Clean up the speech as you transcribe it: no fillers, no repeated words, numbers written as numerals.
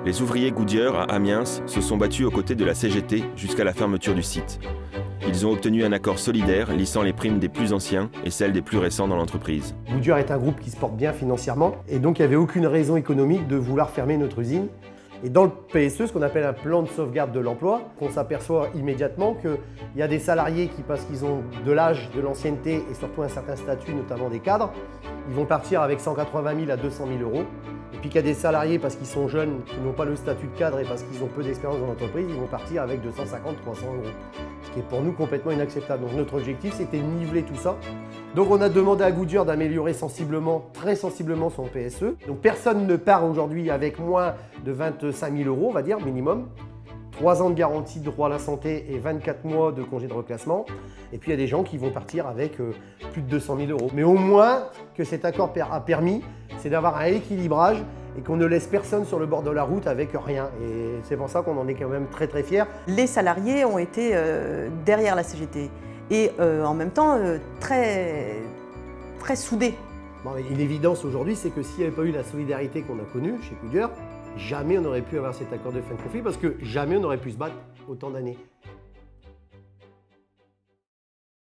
Les ouvriers Goodyear à Amiens se sont battus aux côtés de la CGT jusqu'à la fermeture du site. Ils ont obtenu un accord solidaire lissant les primes des plus anciens et celles des plus récents dans l'entreprise. Goodyear est un groupe qui se porte bien financièrement et donc il n'y avait aucune raison économique de vouloir fermer notre usine. Et dans le PSE, ce qu'on appelle un plan de sauvegarde de l'emploi, on s'aperçoit immédiatement qu'il y a des salariés qui, parce qu'ils ont de l'âge, de l'ancienneté et surtout un certain statut, notamment des cadres, ils vont partir avec 180 000 à 200 000 euros. Et puis qu'il y a des salariés, parce qu'ils sont jeunes, qui n'ont pas le statut de cadre et parce qu'ils ont peu d'expérience dans l'entreprise, ils vont partir avec 250 300 euros. Ce qui est pour nous complètement inacceptable. Donc notre objectif, c'était de niveler tout ça. Donc on a demandé à Goodyear d'améliorer sensiblement, très sensiblement son PSE. Donc personne ne part aujourd'hui avec moins de 25 000 euros, on va dire, minimum. 3 ans de garantie de droit à la santé et 24 mois de congé de reclassement. Et puis il y a des gens qui vont partir avec plus de 200 000 euros. Mais au moins, que cet accord a permis, c'est d'avoir un équilibrage et qu'on ne laisse personne sur le bord de la route avec rien. Et c'est pour ça qu'on en est quand même très très fiers. Les salariés ont été derrière la CGT et en même temps très soudés. Bon, une évidence aujourd'hui, c'est que s'il n'y avait pas eu la solidarité qu'on a connue chez Goodyear, jamais on n'aurait pu avoir cet accord de fin de conflit parce que jamais on n'aurait pu se battre autant d'années.